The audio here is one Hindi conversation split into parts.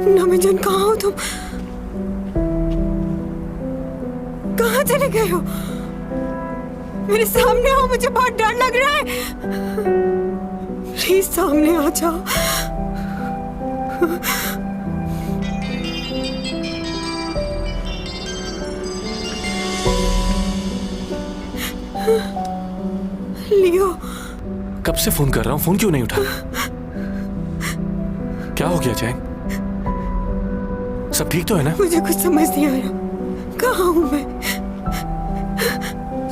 नमी जान कहाँ हो तुम? कहाँ चले गए हो? मेरे सामने आओ, मुझे बहुत डर लग रहा है। प्लीज सामने आ जाओ। लियो, कब से फोन कर रहा हूँ, फोन क्यों नहीं उठा? क्या हो गया चैंग? सब ठीक तो है ना? मुझे कुछ समझ नहीं आ रहा। कहाँ हूँ मैं?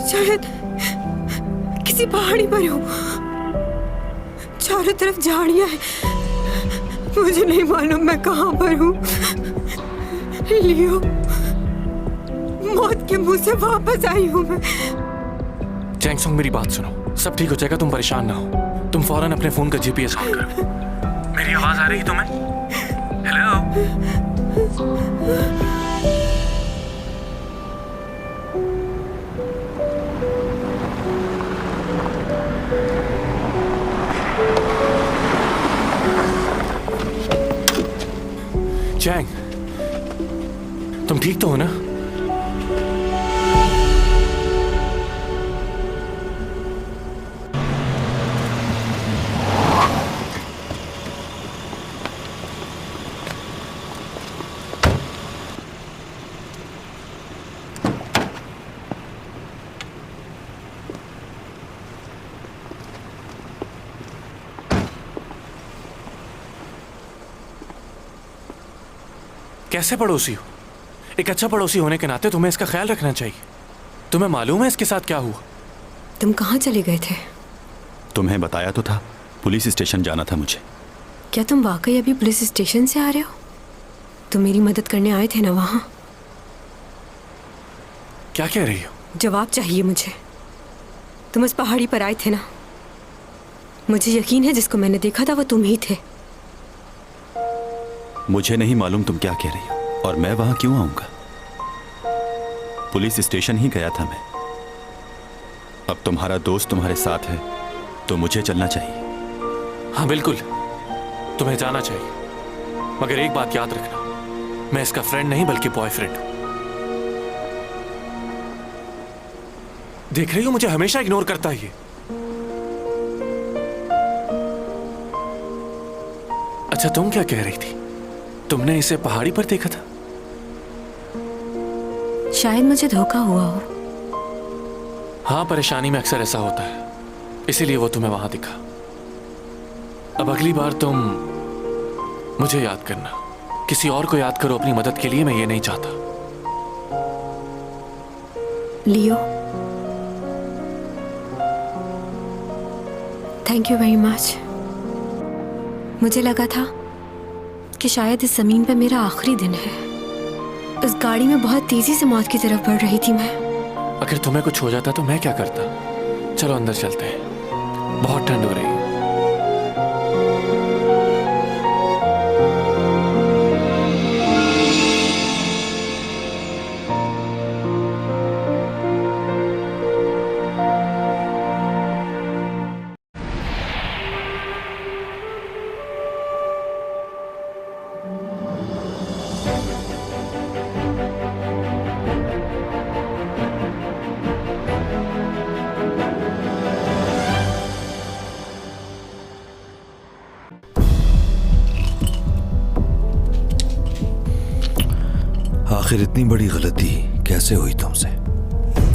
शायद किसी पहाड़ी पर हूँ। चारों तरफ झाड़ियां हैं। मुझे नहीं मालूम मैं कहाँ पर हूँ। लियो, मौत के मुंह से वापस आई हूँ मैं। चैंग सॉन्ग, मेरी बात सुनो, सब ठीक हो जाएगा, तुम परेशान ना हो। तुम फौरन अपने फोन का जीपीएस ऑन करो। मेरी आवाज आ रही है तुम्हें? हेलो? चैंग, तुम ठीक तो हो ना? कैसे पड़ोसी हो? एक अच्छा पड़ोसी होने के नाते तुम्हें इसका ख्याल रखना चाहिए। तुम्हें मालूम है इसके साथ क्या हुआ? तुम कहाँ चले गए थे? तुम्हें बताया तो था, पुलिस स्टेशन जाना था मुझे। क्या तुम वाकई अभी पुलिस स्टेशन से आ रहे हो? तुम मेरी मदद करने आए थे ना वहाँ? क्या कह रही हो? जवाब चाहिए मुझे। तुम उस पहाड़ी पर आए थे ना? मुझे यकीन है जिसको मैंने देखा था वो तुम ही थे। मुझे नहीं मालूम तुम क्या कह रही हो, और मैं वहां क्यों आऊंगा? पुलिस स्टेशन ही गया था मैं। अब तुम्हारा दोस्त तुम्हारे साथ है तो मुझे चलना चाहिए। हाँ बिल्कुल, तुम्हें जाना चाहिए, मगर एक बात याद रखना, मैं इसका फ्रेंड नहीं बल्कि बॉयफ्रेंड हूं। देख रही हो, मुझे हमेशा इग्नोर करता है ये। अच्छा, तुम क्या कह रही थी? तुमने इसे पहाड़ी पर देखा था? शायद मुझे धोखा हुआ हो। हाँ, परेशानी में अक्सर ऐसा होता है, इसीलिए वो तुम्हें वहां दिखा। अब अगली बार तुम मुझे याद करना, किसी और को याद करो अपनी मदद के लिए, मैं ये नहीं चाहता। लियो, थैंक यू वेरी मच। मुझे लगा था कि शायद इस जमीन पे मेरा आखिरी दिन है। इस गाड़ी में बहुत तेजी से मौत की तरफ बढ़ रही थी मैं। अगर तुम्हें कुछ हो जाता तो मैं क्या करता? चलो अंदर चलते हैं, बहुत ठंड हो रही है। आखिर इतनी बड़ी गलती कैसे हुई तुमसे?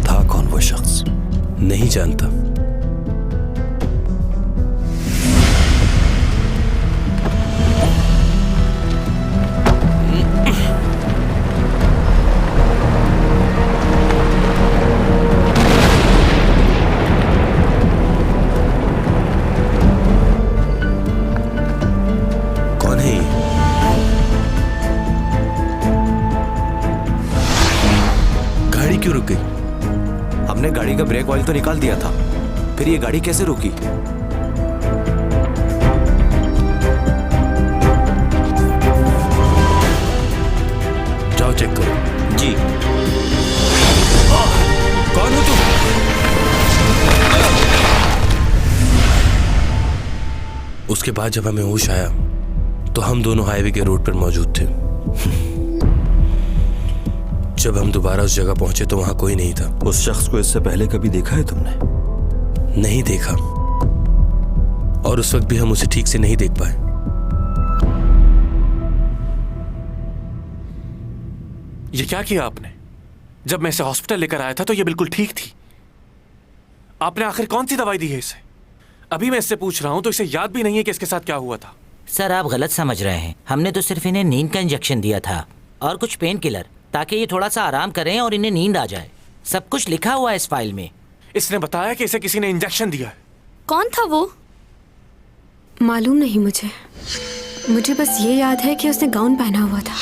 था कौन वो शख्स? नहीं जानता। कौन है ये? गाड़ी क्यों रुक गई? हमने गाड़ी का ब्रेक ऑयल तो निकाल दिया था, फिर ये गाड़ी कैसे रुकी? जाओ चेक करो। जी। कौन हो तुम? उसके बाद जब हमें होश आया तो हम दोनों हाईवे के रोड पर मौजूद थे। जब हम दोबारा उस जगह पहुंचे तो वहां कोई नहीं था। उस शख्स को इससे पहले कभी देखा है तुमने? नहीं देखा, और उस वक्त भी हम उसे ठीक से नहीं देख पाए। ये क्या किया आपने? जब मैं इसे हॉस्पिटल लेकर आया था तो ये बिल्कुल ठीक थी। आपने आखिर कौन सी दवाई दी है इसे? अभी मैं इससे पूछ रहा हूं तो इसे याद भी नहीं है कि इसके साथ क्या हुआ था। सर आप गलत समझ रहे हैं। हमने तो सिर्फ इन्हें नींद का इंजेक्शन दिया था और कुछ पेन किलर, ताकि ये थोड़ा सा आराम करें और इन्हें नींद आ जाए। सब कुछ लिखा हुआ है इस फाइल में। इसने बताया कि इसे किसी ने इंजेक्शन दिया है। कौन था वो? मालूम नहीं मुझे बस ये याद है कि उसने गाउन पहना हुआ था।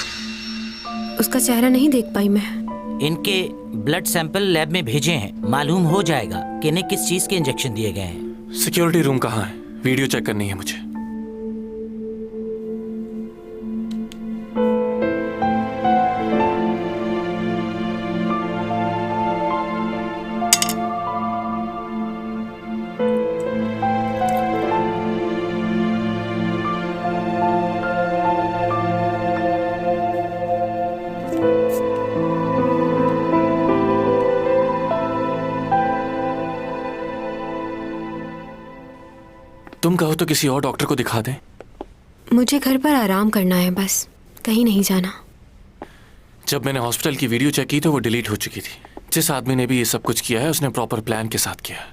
उसका चेहरा नहीं देख पाई मैं। इनके ब्लड सैंपल लैब में भेजे हैं, मालूम हो जाएगा कि इन्हें किस चीज के इंजेक्शन दिए गए हैं। सिक्योरिटी रूम कहाँ है? वीडियो चेक करनी है मुझे। तुम कहो तो किसी और डॉक्टर को दिखा दें। मुझे घर पर आराम करना है बस, कहीं नहीं जाना। जब मैंने हॉस्पिटल की वीडियो चेक की तो वो डिलीट हो चुकी थी। जिस आदमी ने भी ये सब कुछ किया है उसने प्रॉपर प्लान के साथ किया है।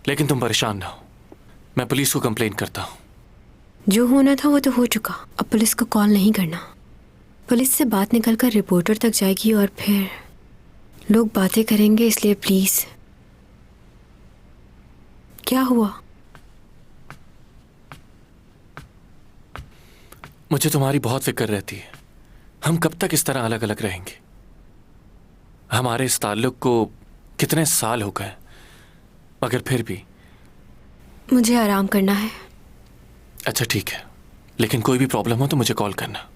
लेकिन तुम परेशान ना हो, मैं पुलिस को कंप्लेंट करता हूँ। जो होना था वो तो हो चुका, अब पुलिस को कॉल नहीं करना। पुलिस से बात निकलकर रिपोर्टर तक जाएगी और फिर लोग बातें करेंगे, इसलिए प्लीज। क्या हुआ? मुझे तुम्हारी बहुत फिक्र रहती है। हम कब तक इस तरह अलग अलग रहेंगे? हमारे इस ताल्लुक को कितने साल हो गए, मगर फिर भी। मुझे आराम करना है। अच्छा ठीक है, लेकिन कोई भी प्रॉब्लम हो तो मुझे कॉल करना।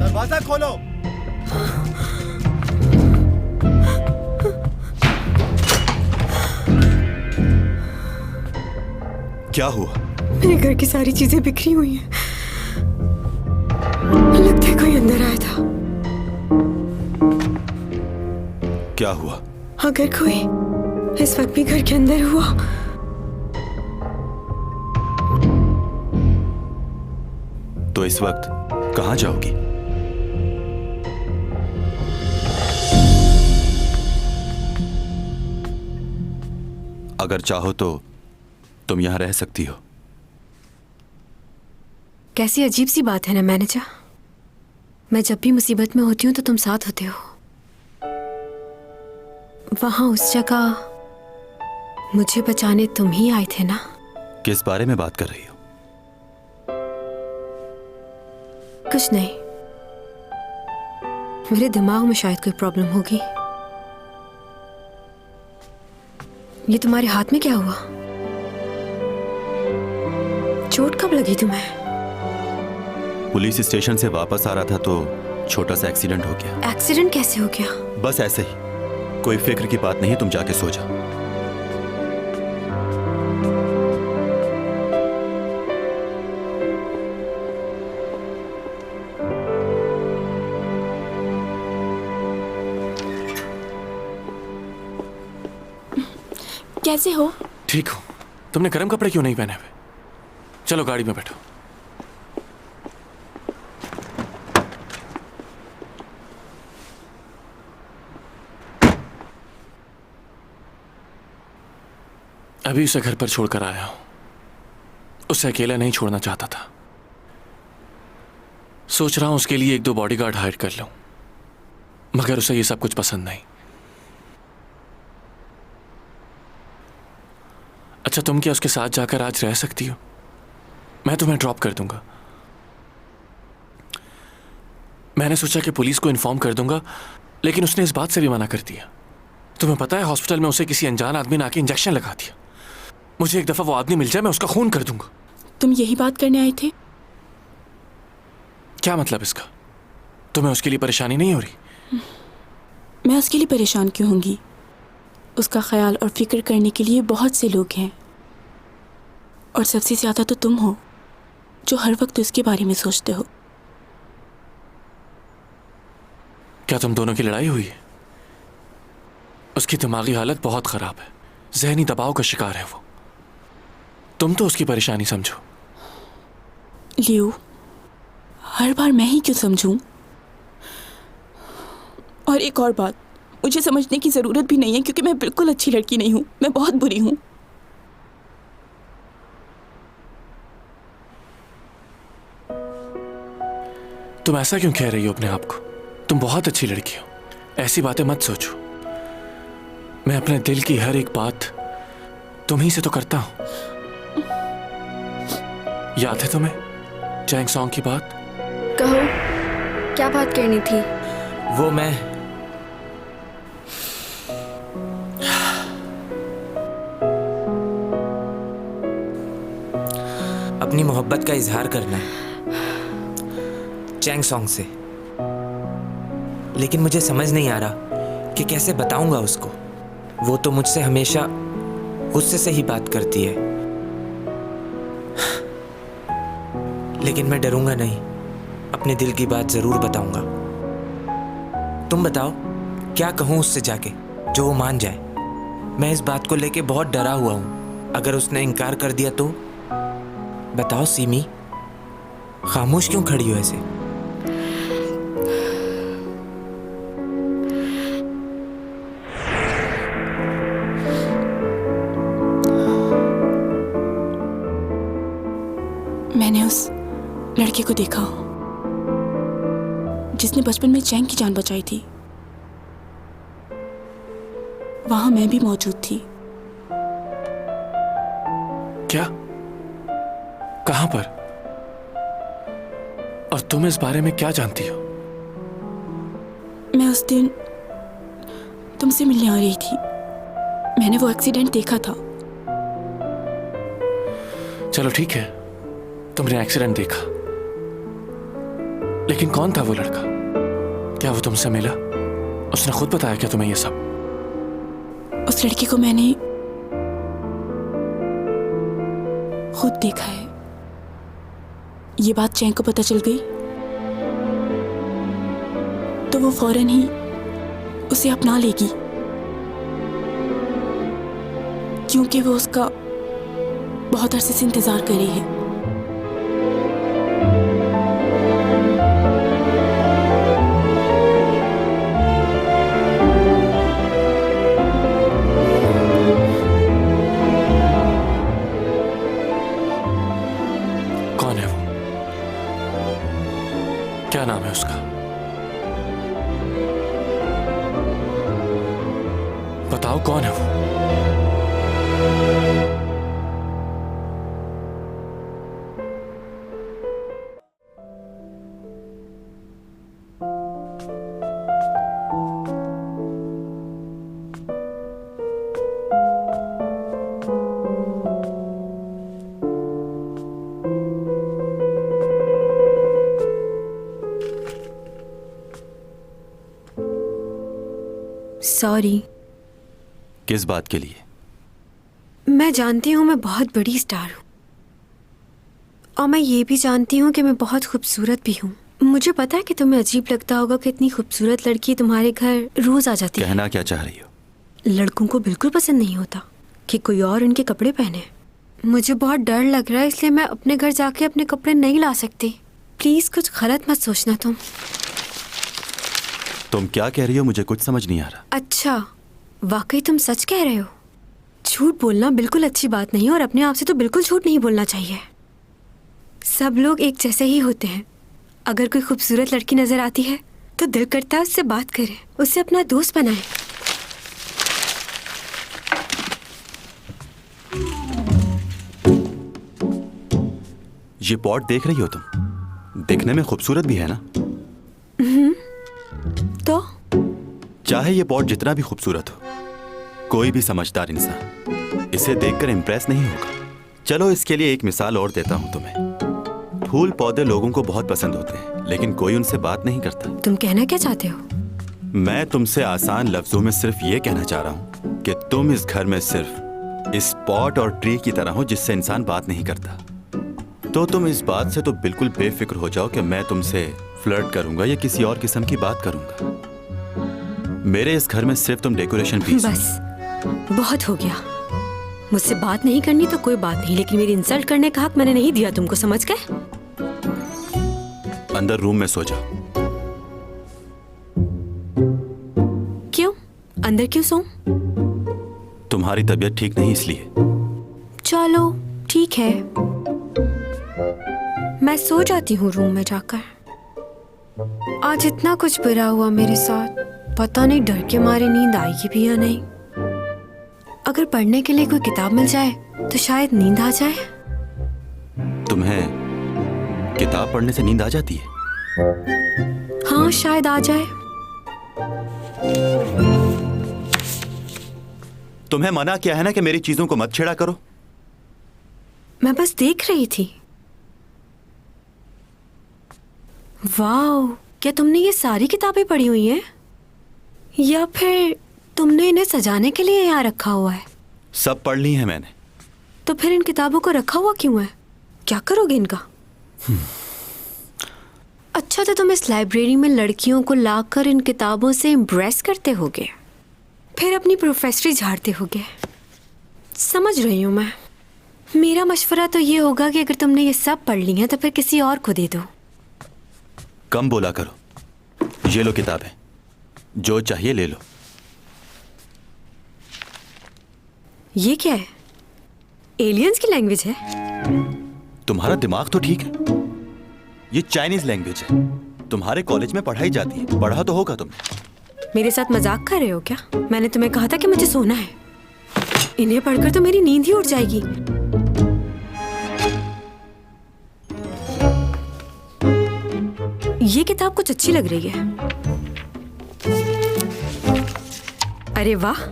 दरवाजा खोलो। क्या हुआ? मेरे घर की सारी चीजें बिखरी हुई हैं। लगता है कोई अंदर आया था। क्या हुआ? अगर कोई इस वक्त भी घर के अंदर हुआ तो इस वक्त कहां जाओगी? अगर चाहो तो तुम यहां रह सकती हो। कैसी अजीब सी बात है ना मैनेजर। मैं जब भी मुसीबत में होती हूँ तो तुम साथ होते हो। वहां उस जगह मुझे बचाने तुम ही आए थे ना? किस बारे में बात कर रही हो? कुछ नहीं, मेरे दिमाग में शायद कोई प्रॉब्लम होगी। ये तुम्हारे हाथ में क्या हुआ? चोट कब लगी तुम्हें? पुलिस स्टेशन से वापस आ रहा था तो छोटा सा एक्सीडेंट हो गया। एक्सीडेंट कैसे हो गया? बस ऐसे ही, कोई फिक्र की बात नहीं, तुम जाके सो जाओ। कैसे हो? ठीक हो। तुमने गर्म कपड़े क्यों नहीं पहने हुए? चलो गाड़ी में बैठो। अभी उसे घर पर छोड़कर आया हूं। उसे अकेला नहीं छोड़ना चाहता था। सोच रहा हूं उसके लिए 1-2 बॉडीगार्ड हायर कर लूं, मगर उसे ये सब कुछ पसंद नहीं। अच्छा तुम क्या उसके साथ जाकर आज रह सकती हो? मैं तुम्हें ड्रॉप कर दूंगा। मैंने सोचा कि पुलिस को इन्फॉर्म कर दूंगा, लेकिन उसने इस बात से भी मना कर दिया। तुम्हें पता है हॉस्पिटल में उसे किसी अनजान आदमी ने आके इंजेक्शन लगा दिया। मुझे एक दफा वो आदमी मिल जाए, मैं उसका खून कर दूंगा। तुम यही बात करने आए थे? क्या मतलब इसका? तुम्हें उसके लिए परेशानी नहीं हो रही? मैं उसके लिए परेशान क्यों होंगी? उसका ख्याल और फिक्र करने के लिए बहुत से लोग हैं, और सबसे ज़्यादा तो तुम हो जो हर वक्त उसके बारे में सोचते हो। क्या तुम दोनों की लड़ाई हुई है? उसकी दिमागी हालत बहुत खराब है, जहनी दबाव का शिकार है वो। तुम तो उसकी परेशानी समझो। लियो, हर बार मैं ही क्यों समझूं? और एक और बात, मुझे समझने की ज़रूरत भी नहीं है, क्योंकि मैं बिल्कुल अच्छी लड़की नहीं हूँ, मैं बहुत बुरी हूँ। तुम ऐसा क्यों कह रही हो अपने आप को? तुम बहुत अच्छी लड़की हो, ऐसी बातें मत सोचो। मैं अपने दिल की हर एक बात तुम्ही से तो करता हूं। याद है तुम्हें चैंग सॉन्ग की बात? कहो, क्या बात करनी थी? वो मैं अपनी मोहब्बत का इजहार करना है चैंग सॉन्ग से, लेकिन मुझे समझ नहीं आ रहा कि कैसे बताऊंगा उसको। वो तो मुझसे हमेशा गुस्से से ही बात करती है, लेकिन मैं डरूंगा नहीं, अपने दिल की बात जरूर बताऊंगा। तुम बताओ, क्या कहूं उससे जाके जो वो मान जाए? मैं इस बात को लेके बहुत डरा हुआ हूं। अगर उसने इनकार कर दिया तो? बताओ सीमी, खामोश क्यों खड़ी हो ऐसे? मैंने उस लड़के को देखा जिसने बचपन में चैंग की जान बचाई थी। वहां मैं भी मौजूद थी। क्या? कहां पर? और तुम इस बारे में क्या जानती हो? मैं उस दिन तुमसे मिलने आ रही थी। मैंने वो एक्सीडेंट देखा था। चलो ठीक है, तुमने एक्सीडेंट देखा, लेकिन कौन था वो लड़का? क्या वो तुमसे मिला? उसने खुद बताया क्या तुम्हें ये सब? उस लड़के को मैंने खुद देखा है। ये बात चैंग को पता चल गई तो वो फौरन ही उसे अपना लेगी, क्योंकि वो उसका बहुत अरसे से इंतजार कर रही है। कौन है वो? क्या नाम है उसका? बताओ कौन है वो? सॉरी। किस बात के लिए? मैं जानती हूँ मैं बहुत बड़ी स्टार हूँ, और मैं ये भी जानती हूँ कि मैं बहुत खूबसूरत भी हूँ। मुझे पता है कि तुम्हें अजीब लगता होगा कि इतनी खूबसूरत लड़की तुम्हारे घर रोज आ जाती है। कहना क्या चाह रही हो? लड़कों को बिल्कुल पसंद नहीं होता कि कोई और उनके कपड़े पहने। मुझे बहुत डर लग रहा है, इसलिए मैं अपने घर जाके अपने कपड़े नहीं ला सकती। प्लीज कुछ गलत मत सोचना। तुम क्या कह रही हो? मुझे कुछ समझ नहीं आ रहा। अच्छा, वाकई तुम सच कह रहे हो? झूठ बोलना बिल्कुल अच्छी बात नहीं, और अपने आप से तो बिल्कुल झूठ नहीं बोलना चाहिए। सब लोग एक जैसे ही होते हैं। अगर कोई खूबसूरत लड़की नजर आती है तो दिल करता है उससे बात करें, उससे अपना दोस्त बनाएं। ये पॉट देख रही हो तुम? दिखने में खूबसूरत भी है ना? तो चाहे ये पॉट जितना भी खूबसूरत हो, कोई भी समझदार इंसान इसे देखकर इम्प्रेस नहीं होगा। चलो इसके लिए एक मिसाल और देता हूं तुम्हें। फूल पौधे लोगों को बहुत पसंद होते हैं, लेकिन कोई उनसे बात नहीं करता। तुम कहना क्या चाहते हो? मैं तुमसे आसान लफ्जों में सिर्फ ये कहना चाह रहा हूं कि तुम इस घर में सिर्फ इस पॉट और ट्री की तरह हो जिससे इंसान बात नहीं करता। तो तुम इस बात से तो बिल्कुल बेफिक्र हो जाओ कि मैं तुमसे फ्लर्ट करूंगा या किसी और किस्म की बात करूंगा। मेरे इस घर में सिर्फ तुम डेकोरेशन पीस हो। बस बहुत हो गया। मुझसे बात नहीं करनी तो कोई बात नहीं, लेकिन मेरी इंसल्ट करने का हक मैंने नहीं दिया तुमको, समझ गए? अंदर रूम में सो जाओ। क्यों? अंदर क्यों सोऊं? तुम्हारी तबीयत ठीक नहीं इसलिए। चलो ठीक है, मैं सो जाती हूँ रूम में जाकर। आज इतना कुछ बुरा हुआ मेरे साथ, पता नहीं डर के मारे नींद आएगी भी या नहीं। अगर पढ़ने के लिए कोई किताब मिल जाए तो शायद नींद आ जाए। तुम्हें किताब पढ़ने से नींद आ जाती है? हाँ शायद आ जाए। तुम्हें मना किया है ना कि मेरी चीजों को मत छेड़ा करो। मैं बस देख रही थी। वाओ, क्या तुमने ये सारी किताबें पढ़ी हुई हैं? या फिर तुमने इन्हें सजाने के लिए यहाँ रखा हुआ है? सब पढ़ ली है मैंने। तो फिर इन किताबों को रखा हुआ क्यों है? क्या करोगे इनका? अच्छा, तो तुम इस लाइब्रेरी में लड़कियों को लाकर इन किताबों से इम्प्रेस करते होगे, फिर अपनी प्रोफेसरी झाड़ते होगे। समझ रही हूँ मैं। मेरा मशवरा तो ये होगा कि अगर तुमने ये सब पढ़ ली हैं तो फिर किसी और को दे दो। कम बोला करो। ये लो किताबें, जो चाहिए ले लो। ये क्या है? एलियंस की लैंग्वेज है? तुम्हारा दिमाग तो ठीक है। ये चाइनीज लैंग्वेज है, तुम्हारे कॉलेज में पढ़ाई जाती है। पढ़ा तो होगा तुमने। मेरे साथ मजाक कर रहे हो क्या? मैंने तुम्हें कहा था कि मुझे सोना है। इन्हें पढ़कर तो मेरी नींद ही उड़ जाएगी। ये किताब कुछ अच्छी लग रही है। अरे वाह,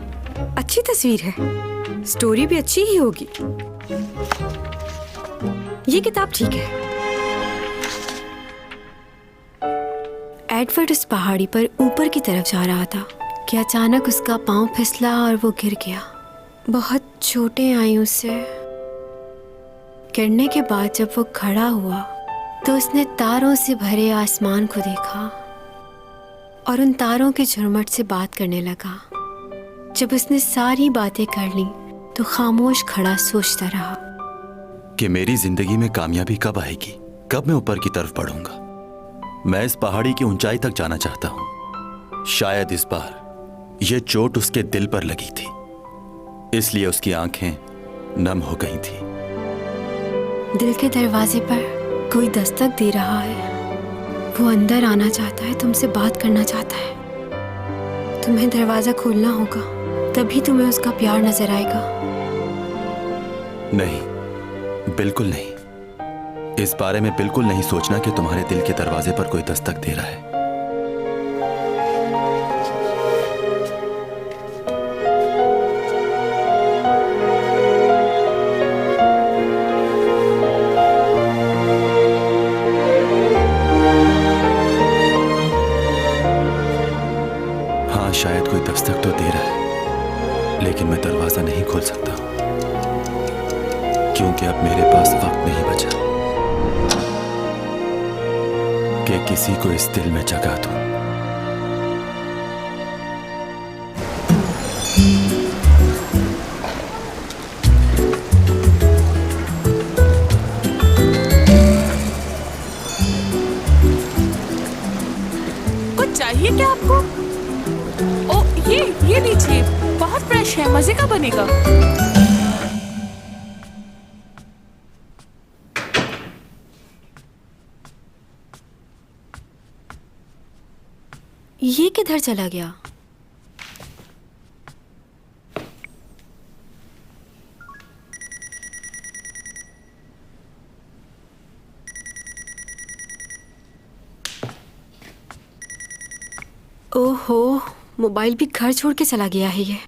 अच्छी तस्वीर है। स्टोरी भी अच्छी ही होगी। ये किताब ठीक है। एडवर्ड उस पहाड़ी पर ऊपर की तरफ जा रहा था कि अचानक उसका पांव फिसला और वो गिर गया। बहुत चोटें आई उसे। गिरने के बाद जब वो खड़ा हुआ तो उसने तारों से भरे आसमान को देखा और उन तारों के झुरमुट से बात करने लगा। जब उसने सारी बातें कर ली तो खामोश खड़ा सोचता रहा कि मेरी जिंदगी में कामयाबी कब आएगी, कब मैं ऊपर की तरफ बढ़ूंगा। मैं इस पहाड़ी की ऊंचाई तक जाना चाहता हूं। शायद इस बार यह चोट उसके दिल पर लगी थी, इसलिए उसकी आंखें नम हो गई थी। दिल के दरवाजे पर कोई दस्तक दे रहा है। वो अंदर आना चाहता है, तुमसे बात करना चाहता है। तुम्हें दरवाजा खोलना होगा, तभी तुम्हें उसका प्यार नजर आएगा। नहीं, बिल्कुल नहीं। इस बारे में बिल्कुल नहीं सोचना कि तुम्हारे दिल के दरवाजे पर कोई दस्तक दे रहा है। हाँ, शायद कोई दस्तक तो दे रहा है, लेकिन मैं दरवाजा नहीं खोल सकता क्योंकि अब मेरे पास वक्त नहीं बचा कि किसी को इस दिल में जगह दूं। कुछ चाहिए क्या आपको? ओ, ये लीजिए, बहुत फ्रेश है, मजे का बनेगा। ये किधर चला गया? ओहो, मोबाइल भी घर छोड़ के चला गया है ये।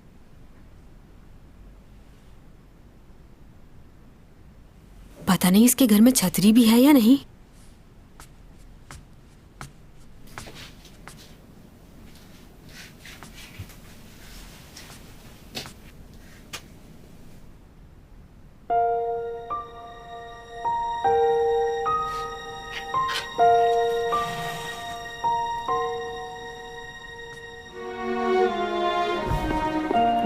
पता नहीं इसके घर में छतरी भी है या नहीं।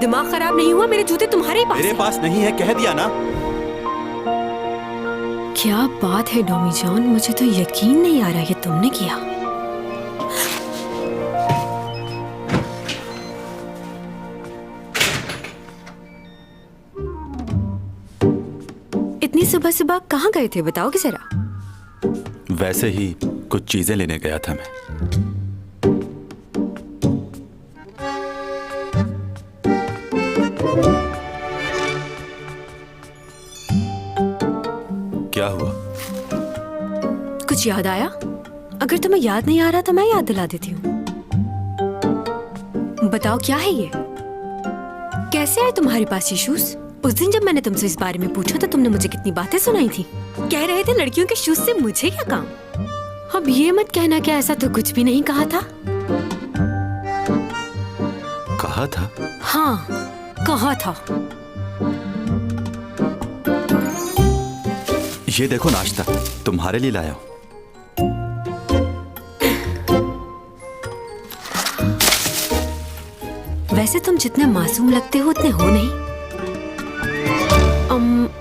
दिमाग खराब नहीं हुआ? मेरे जूते तुम्हारे ही पास मेरे हैं। पास नहीं है, कह दिया ना। क्या बात है डोमी जॉन, मुझे तो यकीन नहीं आ रहा ये तुमने किया। इतनी सुबह सुबह कहाँ गए थे बताओगे जरा। वैसे ही कुछ चीजें लेने गया था मैं। क्या हुआ? कुछ याद आया? अगर तुम्हें याद नहीं आ रहा तो मैं याद दिला देती हूँ। बताओ क्या है ये? कैसे आए तुम्हारे पास ये शूज? उस दिन जब मैंने तुमसे इस बारे में पूछा तो तुमने मुझे कितनी बातें सुनाई थी। कह रहे थे लड़कियों के शूज से मुझे क्या काम। अब ये मत कहना कि ऐसा तो कुछ भी नहीं कहा था। कहा था? हाँ, कहा था। ये देखो नाश्ता, तुम्हारे लिए लाया हूं। वैसे तुम जितने मासूम लगते हो उतने हो नहीं।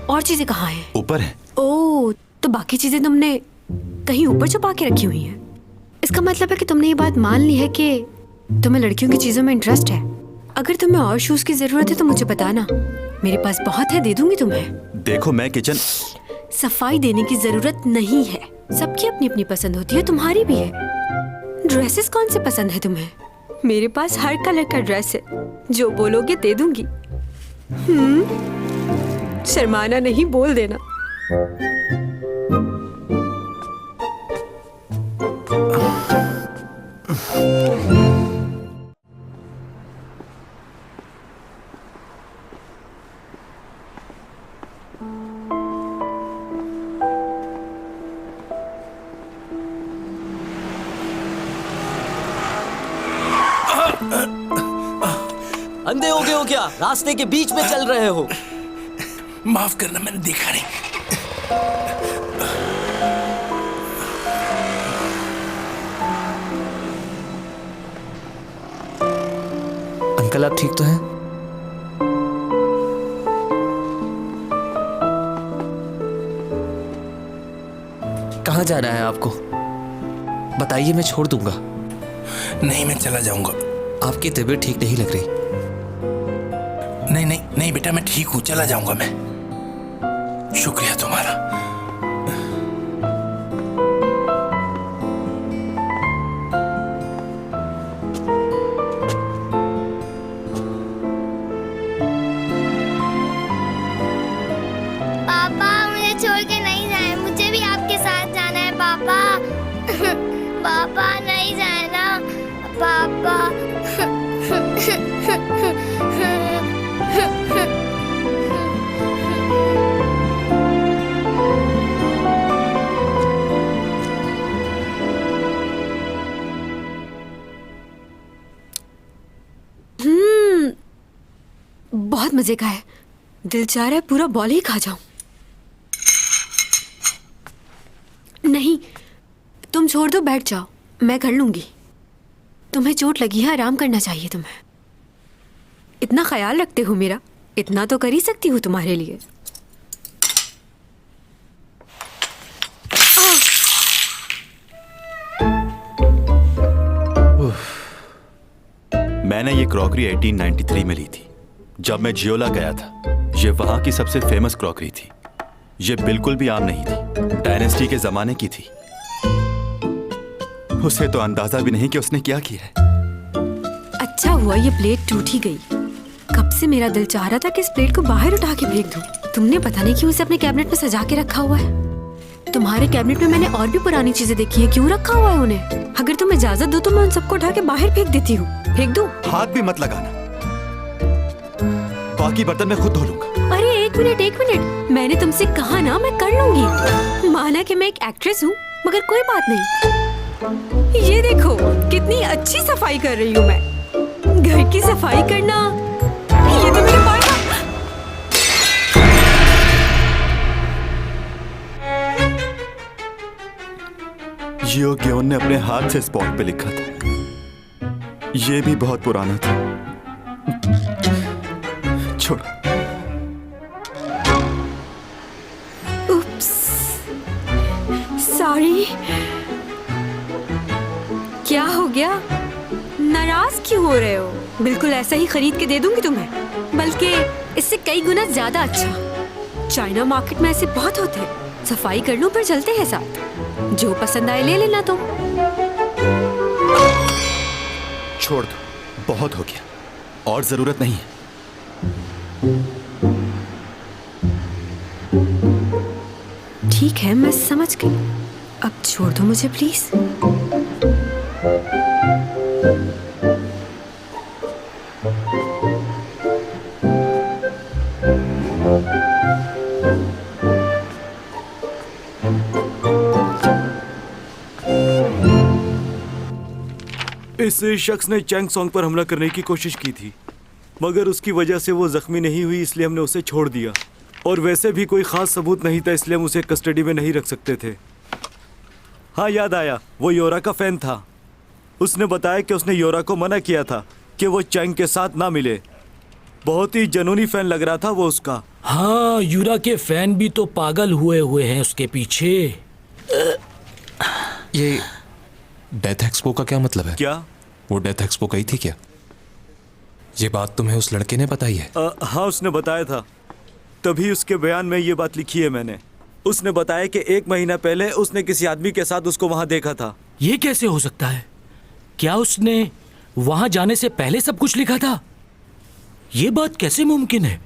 और चीजें कहाँ हैं? ऊपर है। ओह, तो बाकी चीजें तुमने कहीं ऊपर छुपा के रखी हुई हैं। इसका मतलब है कि तुमने ये बात मान ली है कि तुम्हें लड़कियों की चीजों में इंटरेस्ट है। अगर तुम्हें और शूज की जरूरत है तो मुझे बताना, मेरे पास बहुत है, दे दूंगी तुम्हें। देखो मैं किचन। सफाई देने की जरूरत नहीं है। सबकी अपनी अपनी पसंद होती है, तुम्हारी भी है। ड्रेसेस कौन से पसंद है तुम्हें? मेरे पास हर कलर का ड्रेस है, जो बोलोगे दे दूंगी। शर्माना नहीं, बोल देना। अंधे हो गए हो क्या? रास्ते के बीच में चल रहे हो। माफ करना, मैंने देखा नहीं। अंकल आप ठीक तो हैं? कहाँ जाना है आपको? बताइए, मैं छोड़ दूंगा। नहीं, मैं चला जाऊंगा। आपकी तबीयत ठीक नहीं लग रही। नहीं नहीं नहीं बेटा, मैं ठीक हूं, चला जाऊंगा मैं। शुक्रिया तुम्हारा। पापा मुझे छोड़ के नहीं जाए, मुझे भी आपके साथ जाना है पापा। पापा नहीं जाए ना पापा। बहुत मजे का है। दिल चाह रहा है पूरा बॉल ही खा जाऊं। नहीं, तुम छोड़ दो, बैठ जाओ, मैं कर लूंगी। तुम्हें चोट लगी है, आराम करना चाहिए तुम्हें। इतना ख्याल रखते हो मेरा, इतना तो कर ही सकती हूँ तुम्हारे लिए। मैंने ये क्रॉकरी 1893 में ली थी, जब मैं जियोला गया था। ये वहां की सबसे फेमस क्रॉकरी थी। ये बिल्कुल भी आम नहीं थी, डायनेस्टी के जमाने की थी। उसे तो अंदाजा भी नहीं कि उसने क्या किया है। अच्छा हुआ ये प्लेट टूट ही गई। कब से मेरा दिल चाह रहा था कि इस प्लेट को बाहर उठा के फेंक दूं। तुमने पता नहीं क्यों इसे अपने कैबिनेट में सजा के रखा हुआ है। तुम्हारे कैबिनेट में मैंने और भी पुरानी चीजें देखी हैं, क्यों रखा हुआ है उन्हें? अगर तुम इजाजत दो तो मैं उन सबको उठा के बाहर फेंक देती हूँ। फेंक दूँ? हाथ भी मत लगाना, बाकी बर्तन मैं खुद धो लूंगा। अरे एक मिनट, मैंने तुमसे कहा ना मैं कर लूंगी। माना कि मैं एक एक्ट्रेस हूँ, मगर कोई बात नहीं। ये देखो कितनी अच्छी सफाई कर रही हूँ मैं। घर की सफाई करना, ये तो मेरे पास। जियो ग्योन ने अपने हाथ से स्पॉट पे लिखा था। ये भी बहुत पुराना था। छोड़। उप्स, सॉरी। क्या हो गया? नाराज क्यों हो रहे हो? बिल्कुल ऐसा ही खरीद के दे दूंगी तुम्हें, बल्कि इससे कई गुना ज्यादा अच्छा। चाइना मार्केट में ऐसे बहुत होते हैं। सफाई कर लूं फिर चलते हैं साथ। जो पसंद आए ले लेना तुम। छोड़ दो, बहुत हो गया और जरूरत नहीं है। ठीक है, मैं समझ गई। अब छोड़ दो मुझे प्लीज। इस शख्स ने चैंग सॉन्ग पर हमला करने की कोशिश की थी, मगर उसकी वजह से वो जख्मी नहीं हुई, इसलिए हमने उसे छोड़ दिया। और वैसे भी कोई खास सबूत नहीं था, इसलिए हम उसे कस्टडी में नहीं रख सकते थे। हाँ, याद आया, वो योरा का फैन था। उसने बताया कि उसने योरा को मना किया था कि वो चैंग के साथ ना मिले। बहुत ही जनूनी फैन लग रहा था वो उसका। हाँ, यूरा के फैन भी तो पागल हुए हैं उसके पीछे। ये डेथ एक्सपो का क्या मतलब है? क्या वो डेथ एक्सपो गई थी क्या? ये बात तुम्हें उस लड़के ने बताई है? हाँ, उसने बताया था, तभी उसके बयान में ये बात लिखी है मैंने। उसने बताया कि 1 महीना पहले उसने किसी आदमी के साथ उसको वहां देखा था। ये कैसे हो सकता है? क्या उसने वहां जाने से पहले सब कुछ लिखा था? ये बात कैसे मुमकिन है?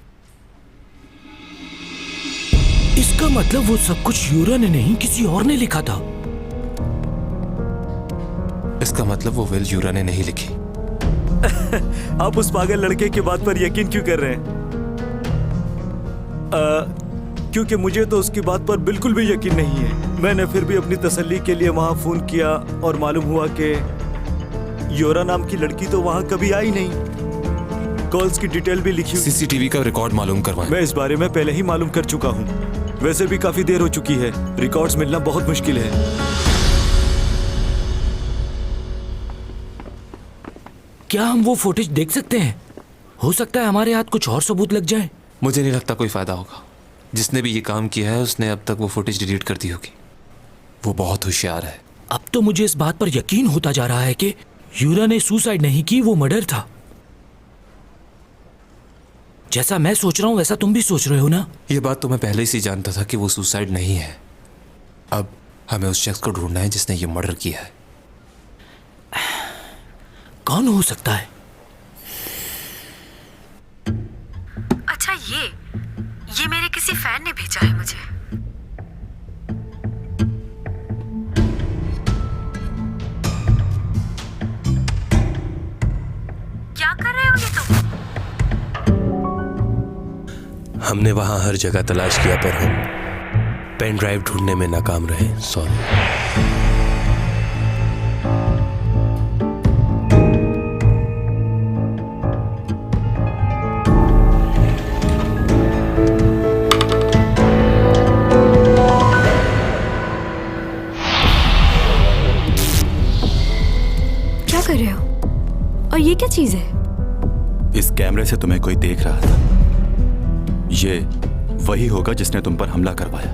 इसका मतलब वो सब कुछ यूरा ने नहीं, किसी और ने लिखा था। इसका मतलब वो विल यूरा ने नहीं लिखी। आप उस पागल लड़के की बात पर यकीन क्यों कर रहे हैं? क्योंकि मुझे तो उसकी बात पर बिल्कुल भी यकीन नहीं है। मैंने फिर भी अपनी तसल्ली के लिए वहां फोन किया और मालूम हुआ कि योरा नाम की लड़की तो वहां कभी आई नहीं। कॉल्स की डिटेल भी लिखी। सीसीटीवी का रिकॉर्ड मालूम करवाएं। मैं इस बारे में पहले ही मालूम कर चुका हूँ। वैसे भी काफी देर हो चुकी है, रिकॉर्ड्स मिलना बहुत मुश्किल है। क्या हम वो फुटेज देख सकते हैं? हो सकता है हमारे हाथ कुछ और सबूत लग जाए। मुझे नहीं लगता कोई फायदा होगा। जिसने भी ये काम किया है उसने अब तक वो फुटेज डिलीट कर दी होगी। वो बहुत होशियार है। अब तो मुझे इस बात पर यकीन होता जा रहा है कि यूरा ने सुसाइड नहीं की, वो मर्डर था। जैसा मैं सोच रहा हूं वैसा तुम भी सोच रहे हो ना? ये बात तो मैं पहले से जानता था कि वो सुसाइड नहीं है। अब हमें उस शख्स को ढूंढना है जिसने ये मर्डर किया है। कौन हो सकता है? अच्छा, ये मेरे किसी फैन ने भेजा है मुझे। क्या कर रहे हो ये तुम? हमने वहां हर जगह तलाश किया पर हम पेन ड्राइव ढूंढने में नाकाम रहे। सॉरी। क्या कर रहे हो? और ये क्या चीज है? इस कैमरे से तुम्हें कोई देख रहा था। ये वही होगा जिसने तुम पर हमला करवाया।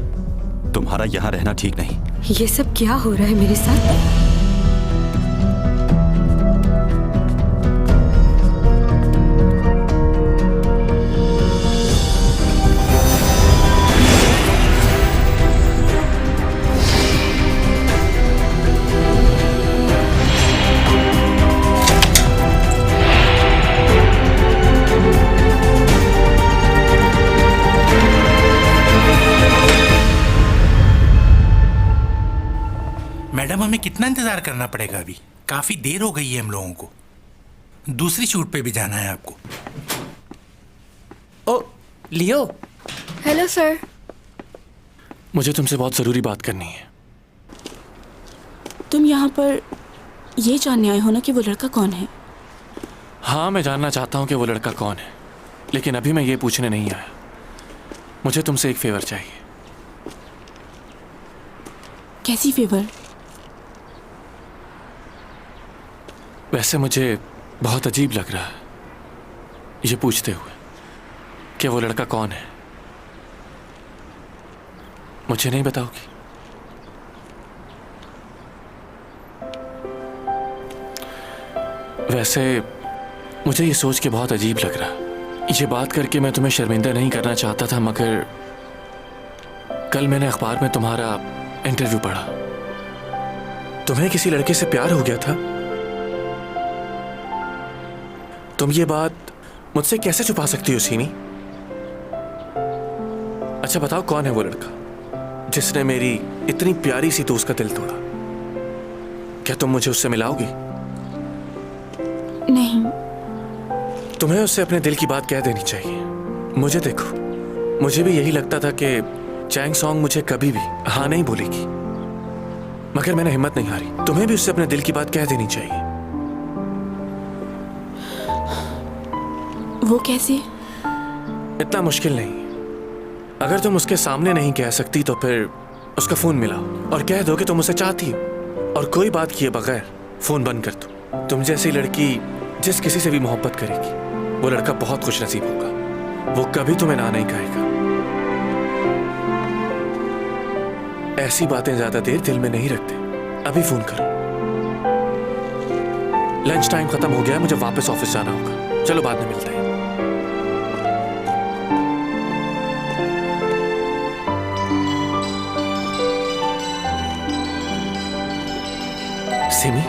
तुम्हारा यहाँ रहना ठीक नहीं। ये सब क्या हो रहा है मेरे साथ? मैडम हमें कितना इंतजार करना पड़ेगा? अभी काफी देर हो गई है हम लोगों को। दूसरी शूट पे भी जाना है आपको। ओ लियो। Hello sir. मुझे तुमसे बहुत ज़रूरी बात करनी है। तुम यहाँ पर ये जानने आए हो ना कि वो लड़का कौन है? हाँ, मैं जानना चाहता हूँ कि वो लड़का कौन है, लेकिन अभी मैं ये पूछने नहीं आया। मुझे तुमसे एक फेवर चाहिए। कैसी फेवर? वैसे मुझे बहुत अजीब लग रहा है ये पूछते हुए कि वो लड़का कौन है। मुझे नहीं बताओगी? वैसे मुझे ये सोच के बहुत अजीब लग रहा है। ये बात करके मैं तुम्हें शर्मिंदा नहीं करना चाहता था, मगर कल मैंने अखबार में तुम्हारा इंटरव्यू पढ़ा। तुम्हें किसी लड़के से प्यार हो गया था। तुम ये बात मुझसे कैसे छुपा सकती हो सीमी? अच्छा बताओ, कौन है वो लड़का जिसने मेरी इतनी प्यारी सी दोस्त का दिल तोड़ा? क्या तुम मुझे उससे मिलाओगी? नहीं। तुम्हें उससे अपने दिल की बात कह देनी चाहिए। मुझे देखो, मुझे भी यही लगता था कि चैंग सॉन्ग मुझे कभी भी हाँ नहीं बोलेगी, मगर मैंने हिम्मत नहीं हारी। तुम्हें भी उससे अपने दिल की बात कह देनी चाहिए। वो कैसे? इतना मुश्किल नहीं। अगर तुम उसके सामने नहीं कह सकती तो फिर उसका फोन मिलाओ और कह दो कि तुम उसे चाहती हो, और कोई बात किए बगैर फोन बंद कर दो। तुम जैसी लड़की जिस किसी से भी मोहब्बत करेगी, वो लड़का बहुत खुश नसीब होगा। वो कभी तुम्हें ना नहीं कहेगा। ऐसी बातें ज्यादा देर दिल में नहीं रखते। अभी फोन करो। लंच टाइम खत्म हो गया है, मुझे वापस ऑफिस जाना होगा। चलो बाद में मिलते हैं। सिमी,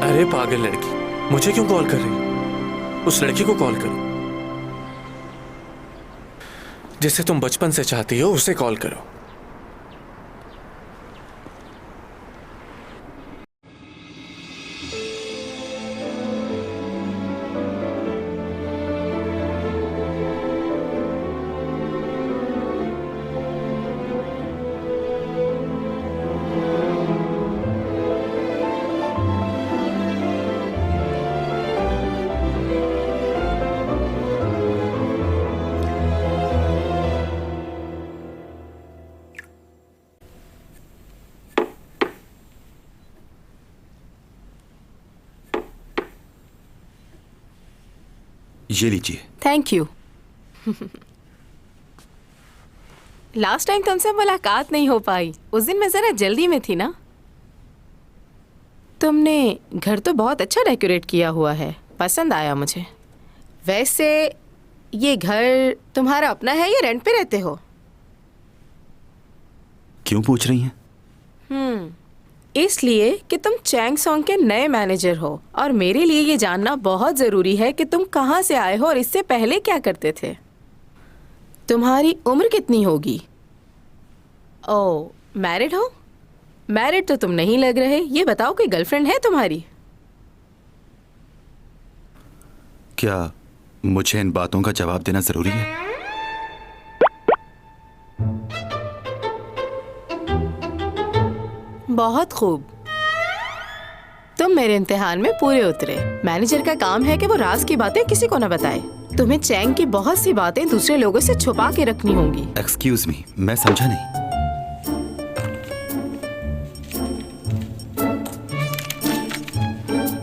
अरे पागल लड़की, मुझे क्यों कॉल कर रही? उस लड़की को कॉल करो जिसे तुम बचपन से चाहती हो, उसे कॉल करो। ये लीजिए। Thank you. लास्ट टाइम तुमसे मुलाकात नहीं हो पाई, उस दिन मैं जरा जल्दी में थी ना। तुमने घर तो बहुत अच्छा डेकोरेट किया हुआ है, पसंद आया मुझे। वैसे ये घर तुम्हारा अपना है या रेंट पे रहते हो? क्यों पूछ रही हैं? इसलिए कि तुम चैंग सॉन्ग के नए मैनेजर हो, और मेरे लिए ये जानना बहुत ज़रूरी है कि तुम कहाँ से आए हो और इससे पहले क्या करते थे। तुम्हारी उम्र कितनी होगी? ओह, मैरिड हो? मैरिड तो तुम नहीं लग रहे। ये बताओ, कोई गर्लफ्रेंड है तुम्हारी? क्या मुझे इन बातों का जवाब देना जरूरी है? बहुत खूब, तुम मेरे इम्तिहान में पूरे उतरे। मैनेजर का काम है कि वो राज की बातें किसी को न बताए। तुम्हें चैंग की बहुत सी बातें दूसरे लोगों से छुपा के रखनी होंगी। एक्सक्यूज मी, मैं समझा नहीं।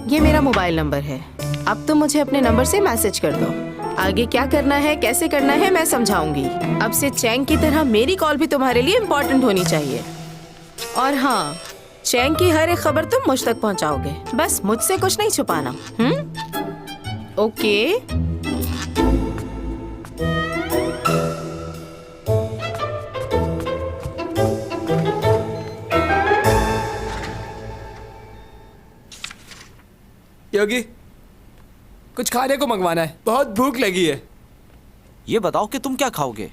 ये मेरा मोबाइल नंबर है। अब तुम मुझे अपने नंबर से मैसेज कर दो। आगे क्या करना है, कैसे करना है, मैं समझाऊंगी। अब से चैंग की तरह मेरी कॉल भी तुम्हारे लिए इम्पोर्टेंट होनी चाहिए। और हाँ, चैंग की हर एक खबर तुम मुझ तक पहुंचाओगे। बस मुझसे कुछ नहीं छुपाना। ओके? योगी, कुछ खाने को मंगवाना है, बहुत भूख लगी है। ये बताओ कि तुम क्या खाओगे?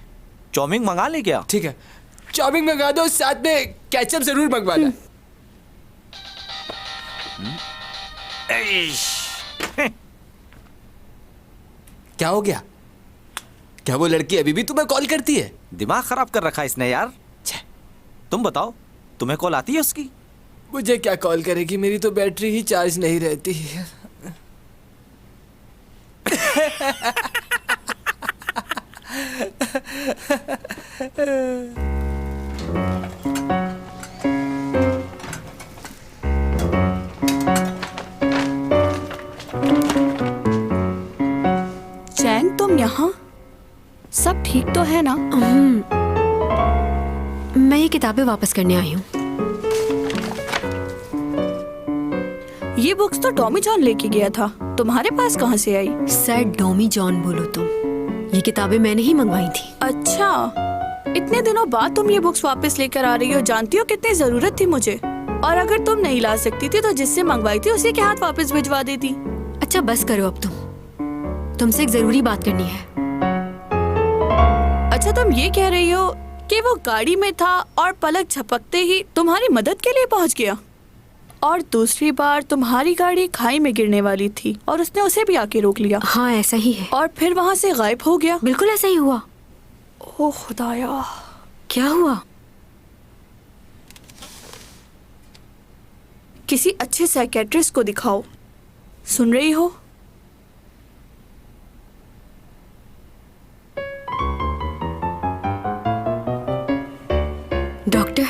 चाउमीन मंगा ले क्या? ठीक है, चाउमीन मंगा दो, साथ में केचप जरूर मंगवाना। क्या हो गया? क्या वो लड़की अभी भी तुम्हें कॉल करती है? दिमाग खराब कर रखा है इसने यार। तुम बताओ, तुम्हें कॉल आती है उसकी? मुझे क्या कॉल करेगी, मेरी तो बैटरी ही चार्ज नहीं रहती। चैंग, तुम यहाँ? सब ठीक तो है ना? मैं ये किताबें वापस करने आई हूँ। ये बुक्स तो टॉमी जॉन लेके गया था, तुम्हारे पास कहाँ से आई? सर टॉमी जॉन बोलो तुम, ये किताबें मैंने ही मंगवाई थी। अच्छा, इतने दिनों बाद तुम ये बुक्स वापस लेकर आ रही हो। जानती हो कितनी जरूरत थी मुझे, और अगर तुम नहीं ला सकती थी तो जिससे मंगवाई थी उसी के हाथ वापस भिजवा देती। अच्छा बस करो अब तुमसे एक जरूरी बात करनी है। अच्छा, तुम ये कह रही हो कि वो गाड़ी में था और पलक झपकते ही तुम्हारी मदद के लिए पहुंच गया, और दूसरी बार तुम्हारी गाड़ी खाई में गिरने वाली थी और उसने उसे भी आके रोक लिया। हाँ ऐसा ही है। और फिर वहाँ से गायब हो गया। बिल्कुल ऐसा ही हुआ। ओह खुदाया, क्या हुआ? किसी अच्छे साइकेट्रिस्ट को दिखाओ। सुन रही हो? डॉक्टर,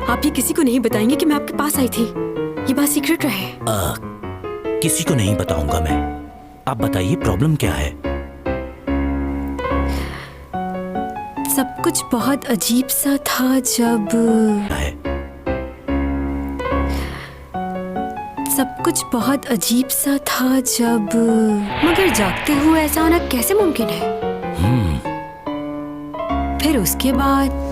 आप ये किसी को नहीं बताएंगे कि मैं आपके पास आई थी? ये बात सीक्रेट रहे। किसी को नहीं बताऊंगा मैं। आप बताइए प्रॉब्लम क्या है? सब कुछ बहुत अजीब सा था जब सब कुछ बहुत अजीब सा था जब मगर जागते हुए ऐसा होना कैसे मुमकिन है? फिर उसके बाद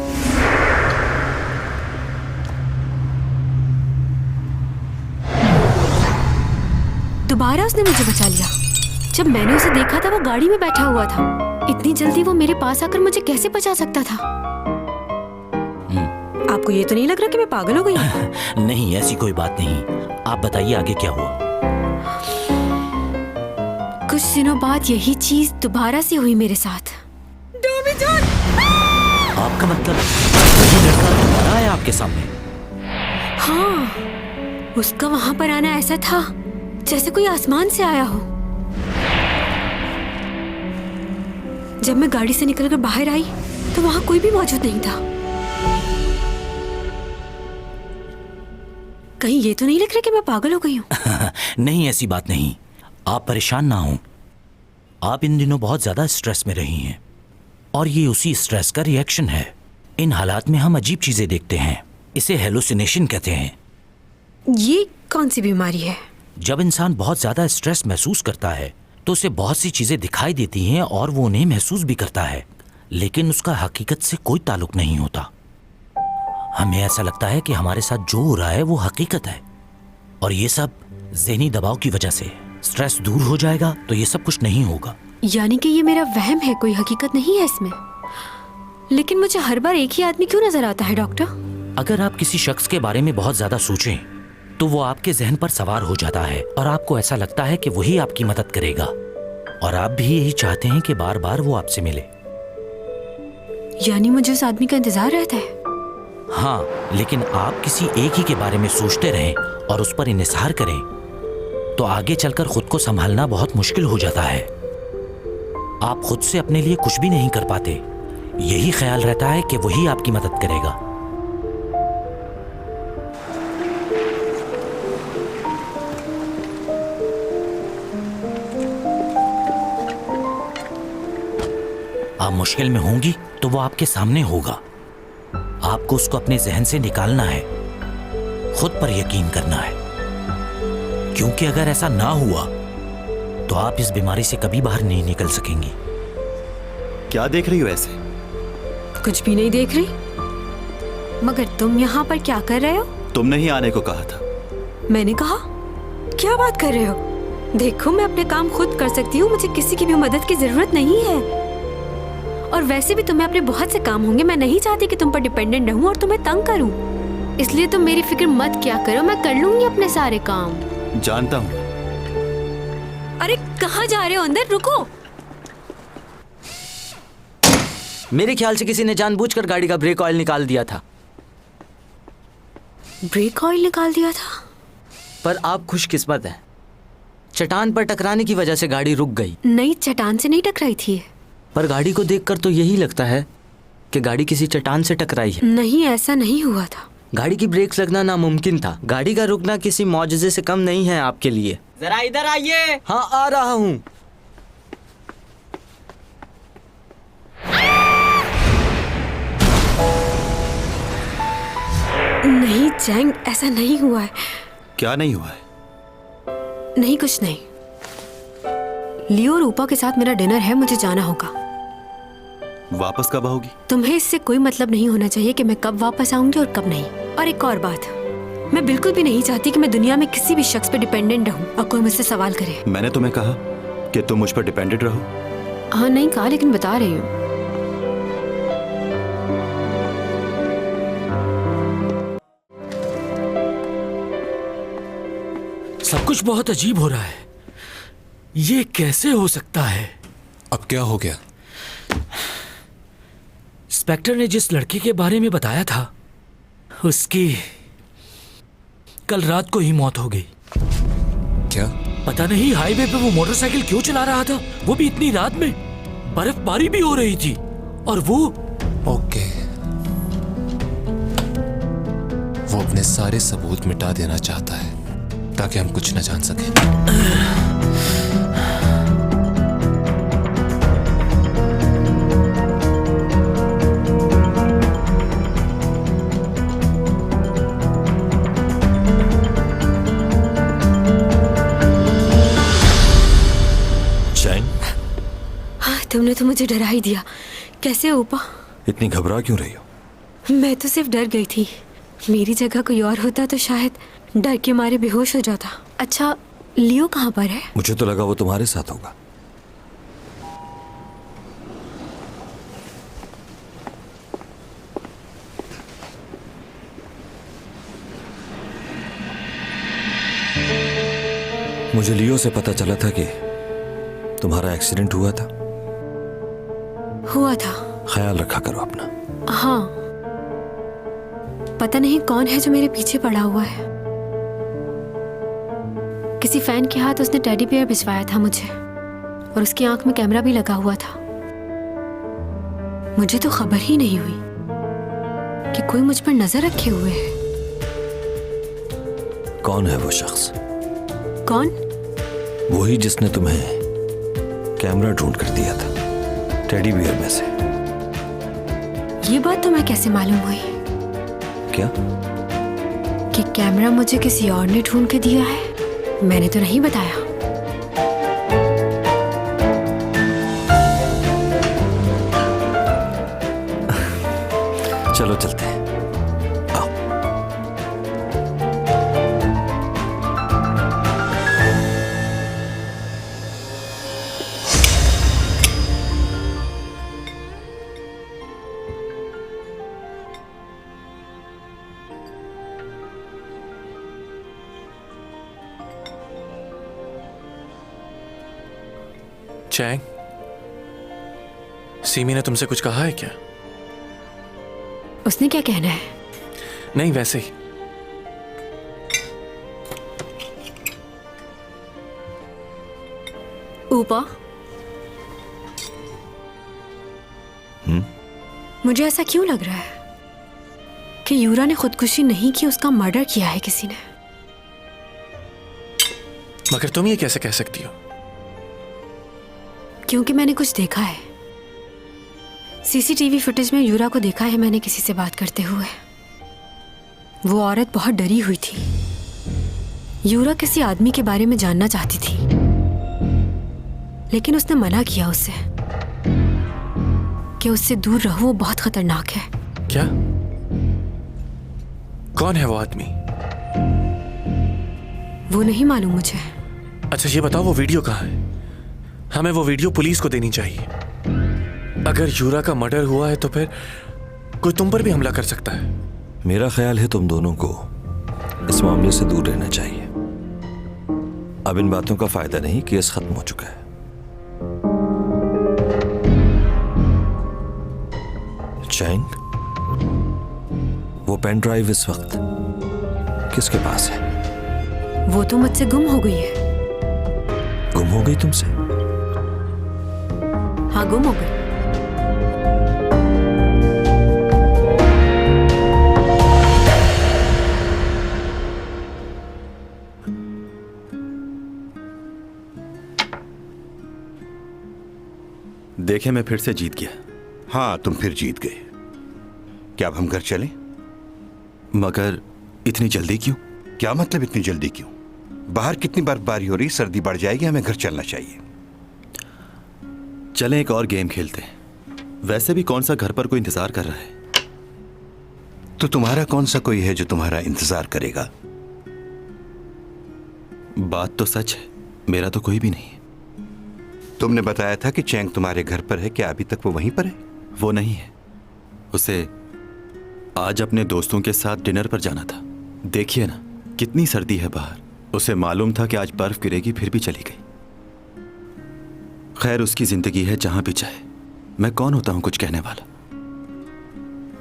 दोबारा उसने मुझे बचा लिया। जब मैंने उसे देखा था वो गाड़ी में बैठा हुआ था। इतनी जल्दी वो मेरे पास आकर मुझे कैसे बचा सकता था? आपको ये तो नहीं लग रहा कि मैं पागल हो गई? नहीं, ऐसी कोई बात नहीं। आप बताइए आगे क्या हुआ? कुछ दिनों बाद यही चीज दोबारा से हुई मेरे साथ। आपका मतलब वही लड़का दोबारा आया आपके सामने? हाँ, उसका वहां पर आना ऐसा था जैसे कोई आसमान से आया हो। जब मैं गाड़ी से निकलकर बाहर आई तो वहां कोई भी मौजूद नहीं था। कहीं ये तो नहीं लग रहा कि मैं पागल हो गई हूँ? नहीं, ऐसी बात नहीं। आप परेशान ना हो। आप इन दिनों बहुत ज्यादा स्ट्रेस में रही हैं, और ये उसी स्ट्रेस का रिएक्शन है। इन हालात में हम अजीब चीजें देखते हैं, इसे हेलुसिनेशन कहते हैं। ये कौन सी बीमारी है? जब इंसान बहुत ज्यादा स्ट्रेस महसूस करता है तो उसे बहुत सी चीजें दिखाई देती हैं और वो उन्हें महसूस भी करता है, लेकिन उसका हकीकत से कोई ताल्लुक नहीं होता। हमें ऐसा लगता है कि हमारे साथ जो हो रहा है वो हकीकत है, और ये सब ज़हनी दबाव की वजह से। स्ट्रेस दूर हो जाएगा तो ये सब कुछ नहीं होगा। यानी कि ये मेरा वहम है, कोई हकीकत नहीं है इसमें। लेकिन मुझे हर बार एक ही आदमी क्यों नजर आता है डॉक्टर? अगर आप किसी शख्स के बारे में बहुत ज्यादा सोचें तो वो आपके जहन पर सवार हो जाता है, और आपको ऐसा लगता है कि वही आपकी मदद करेगा, और आप भी यही चाहते हैं कि बार बार वो आपसे मिले। यानी मुझे उस आदमी का इंतजार रहता है? हाँ, लेकिन आप किसी एक ही के बारे में सोचते रहें और उस पर इन्हिसार करें तो आगे चलकर खुद को संभालना बहुत मुश्किल हो जाता है। आप खुद से अपने लिए कुछ भी नहीं कर पाते। यही ख्याल रहता है कि वही आपकी मदद करेगा। आप मुश्किल में होंगी तो वो आपके सामने होगा। आपको उसको अपने जहन से निकालना है, खुद पर यकीन करना है, क्योंकि अगर ऐसा ना हुआ तो आप इस बीमारी से कभी बाहर नहीं निकल सकेंगी। क्या देख रही हो ऐसे? कुछ भी नहीं देख रही। मगर तुम यहाँ पर क्या कर रहे हो? तुमने ही आने को कहा था। मैंने कहा? क्या बात कर रहे हो? देखो, मैं अपने काम खुद कर सकती हूँ, मुझे किसी की भी मदद की जरूरत नहीं है। और वैसे भी तुम्हें अपने बहुत से काम होंगे। मैं नहीं चाहती कि तुम पर डिपेंडेंट रहूं और तुम्हें तंग करूं। इसलिए तुम मेरी फिक्र मत किया करो, मैं कर लूंगी अपने सारे काम। जानता हूँ। अरे कहाँ जा रहे हो? अंदर रुको। मेरे ख्याल से किसी ने जानबूझकर गाड़ी का ब्रेक ऑयल निकाल दिया था। ब्रेक ऑयल निकाल दिया था? पर आप खुशकिस्मत हैं, चट्टान पर टकराने की वजह से गाड़ी रुक गई। नहीं, चट्टान से नहीं टकराई थी। पर गाड़ी को देखकर तो यही लगता है कि गाड़ी किसी चट्टान से टकराई है। नहीं, ऐसा नहीं हुआ था। गाड़ी की ब्रेक्स लगना नामुमकिन था। गाड़ी का रुकना किसी मौजज़े से कम नहीं है आपके लिए। जरा इधर आइए। हाँ, आ रहा हूँ। नहीं चैंग, ऐसा नहीं हुआ है। क्या नहीं हुआ है? नहीं, कुछ नहीं। लियो और ऊपा के साथ मेरा डिनर है, मुझे जाना होगा। वापस कब आओगी? तुम्हें इससे कोई मतलब नहीं होना चाहिए कि मैं कब वापस आऊंगी और कब नहीं। और एक और बात, मैं बिल्कुल भी नहीं चाहती कि मैं दुनिया में किसी भी शख्स पे डिपेंडेंट रहूं और कोई मुझसे सवाल करे। मैंने तुम्हें कहा कि तुम मुझ पर डिपेंडेंट रहो। हाँ, नहीं कहा, लेकिन बता रही हूँ। सब कुछ बहुत अजीब हो रहा है। ये कैसे हो सकता है? अब क्या हो गया? इंस्पेक्टर ने जिस लड़की के बारे में बताया था, उसकी कल रात को ही मौत हो गई। क्या? पता नहीं हाईवे पे वो मोटरसाइकिल क्यों चला रहा था, वो भी इतनी रात में। बर्फबारी भी हो रही थी और वो ओके, वो अपने सारे सबूत मिटा देना चाहता है ताकि हम कुछ न जान सकें। हाँ, तुमने तो मुझे डरा ही दिया। कैसे हो ऊपा? इतनी घबरा क्यों रही हो? मैं तो सिर्फ डर गई थी। मेरी जगह कोई और होता तो शायद डर के मारे बेहोश हो जाता। अच्छा, लियो कहाँ पर है? मुझे तो लगा वो तुम्हारे साथ होगा। मुझे लियो से पता चला था कि तुम्हारा एक्सीडेंट हुआ था। हुआ था। ख्याल रखा करो अपना। हाँ, पता नहीं कौन है जो मेरे पीछे पड़ा हुआ है। किसी फैन के हाथ उसने टेडी बियर भिजवाया था मुझे, और उसकी आंख में कैमरा भी लगा हुआ था। मुझे तो खबर ही नहीं हुई कि कोई मुझ पर नजर रखे हुए है। कौन है वो शख्स? कौन? वही जिसने तुम्हें कैमरा ढूंढ कर दिया था टेडी बियर में से। ये बात तुम्हें कैसे मालूम हुई? क्या? कि कैमरा मुझे किसी और ने ढूंढ के दिया है? मैंने तो नहीं बताया। चलो चलते हैं। चैंग, सीमी ने तुमसे कुछ कहा है क्या? उसने क्या कहना है? नहीं, वैसे ही। ऊपा, मुझे ऐसा क्यों लग रहा है कि यूरा ने खुदकुशी नहीं की, उसका मर्डर किया है किसी ने। मगर तुम ये कैसे कह सकती हो? क्योंकि मैंने कुछ देखा है। सीसीटीवी फुटेज में यूरा को देखा है मैंने किसी से बात करते हुए। वो औरत बहुत डरी हुई थी। यूरा किसी आदमी के बारे में जानना चाहती थी, लेकिन उसने मना किया उससे कि उससे दूर रहो, वो बहुत खतरनाक है। क्या? कौन है वो आदमी? वो नहीं मालूम मुझे। अच्छा, ये बताओ वो वीडियो कहाँ है? हमें वो वीडियो पुलिस को देनी चाहिए। अगर यूरा का मर्डर हुआ है तो फिर कोई तुम पर भी हमला कर सकता है। मेरा ख्याल है तुम दोनों को इस मामले से दूर रहना चाहिए। अब इन बातों का फायदा नहीं, केस खत्म हो चुका है। चैंग, वो पेन ड्राइव इस वक्त किसके पास है? वो तो मुझसे गुम हो गई है। गुम हो गई तुमसे? हाँ, गुम हो गई। देखे, मैं फिर से जीत गया। हाँ, तुम फिर जीत गए। क्या अब हम घर चलें? मगर इतनी जल्दी क्यों? क्या मतलब इतनी जल्दी क्यों? बाहर कितनी बर्फबारी हो रही, सर्दी बढ़ जाएगी, हमें घर चलना चाहिए। चलें एक और गेम खेलते हैं। वैसे भी कौन सा घर पर कोई इंतजार कर रहा है? तो तुम्हारा कौन सा कोई है जो तुम्हारा इंतजार करेगा? बात तो सच है, मेरा तो कोई भी नहीं है। तुमने बताया था कि चैंग तुम्हारे घर पर है, क्या अभी तक वो वहीं पर है? वो नहीं है, उसे आज अपने दोस्तों के साथ डिनर पर जाना था। देखिए ना, कितनी सर्दी है बाहर। उसे मालूम था कि आज बर्फ गिरेगी, फिर भी चली गई। खैर, उसकी जिंदगी है, जहां भी चाहे। मैं कौन होता हूं कुछ कहने वाला?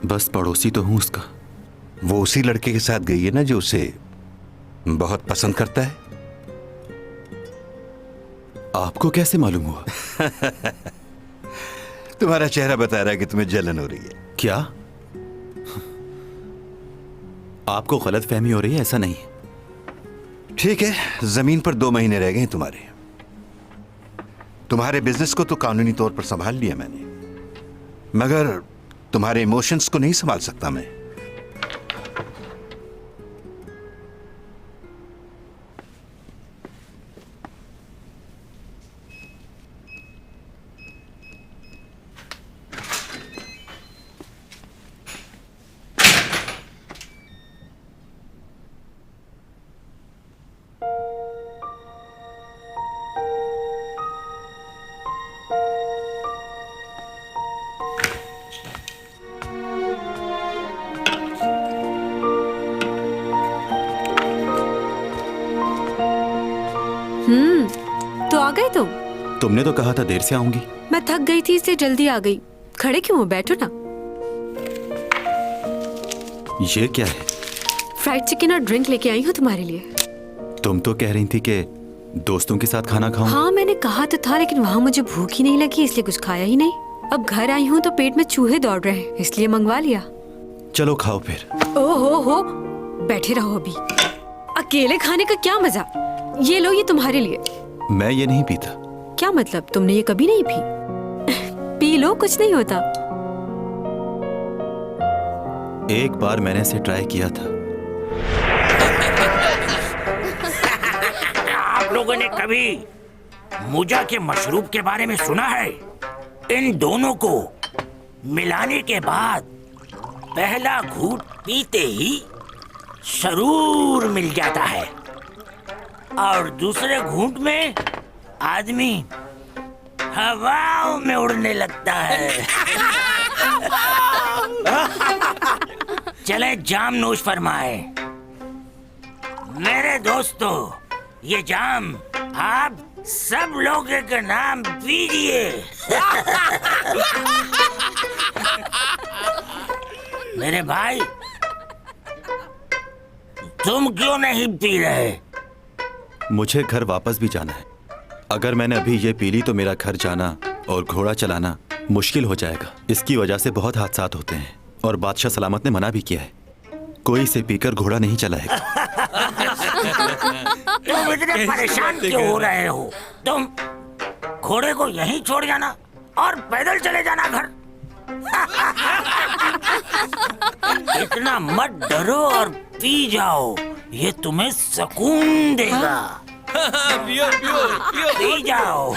बस पड़ोसी तो हूं उसका। वो उसी लड़के के साथ गई है ना जो उसे बहुत पसंद करता है। आपको कैसे मालूम हुआ? तुम्हारा चेहरा बता रहा है कि तुम्हें जलन हो रही है। क्या आपको गलतफहमी हो रही है? ऐसा नहीं है। ठीक है, जमीन पर 2 महीने रह गए हैं तुम्हारे बिजनेस को तो कानूनी तौर पर संभाल लिया मैंने, मगर तुम्हारे इमोशंस को नहीं संभाल सकता मैं। तो आ गए तुम? तुमने तो कहा था देर से आऊंगी। मैं थक गई थी इसलिए जल्दी आ गई। खड़े क्यों हो? बैठो ना। ये क्या है? फ्राइड चिकन और ड्रिंक लेके आई हूँ तुम्हारे लिए। तुम तो कह रही थी कि दोस्तों के साथ खाना खाऊं। हाँ, मैंने कहा तो था, लेकिन वहाँ मुझे भूख ही नहीं लगी, इसलिए कुछ खाया ही नहीं। अब घर आई हूँ तो पेट में चूहे दौड़ रहे हैं, इसलिए मंगवा लिया। चलो खाओ फिर। ओहो, बैठे रहो अभी। अकेले खाने का क्या मजा। ये लो, ये तुम्हारे लिए। मैं ये नहीं पीता। क्या मतलब? तुमने ये कभी नहीं पी? पी लो, कुछ नहीं होता। एक बार मैंने इसे ट्राई किया था। आप लोगों ने कभी मुजा के मशरूब के बारे में सुना है? इन दोनों को मिलाने के बाद पहला घूंट पीते ही सरूर मिल जाता है और दूसरे घूंट में आदमी हवाओं में उड़ने लगता है। चले जाम नोश फरमाए। मेरे दोस्तों, ये जाम आप सब लोग के नाम पीजिए। मेरे भाई, तुम क्यों नहीं पी रहे? मुझे घर वापस भी जाना है। अगर मैंने अभी ये पी ली तो मेरा घर जाना और घोड़ा चलाना मुश्किल हो जाएगा। इसकी वजह से बहुत हादसात होते हैं और बादशाह सलामत ने मना भी किया है। कोई इसे पीकर घोड़ा नहीं चलाएगा। तुम इतने परेशान क्यों हो रहे हो? तुम घोड़े को यहीं छोड़ जाना और पैदल चले जाना घर। इतना मत डरो और पी जाओ, ये तुम्हें सुकून देगा। पियो पियो पियो, पी जाओ,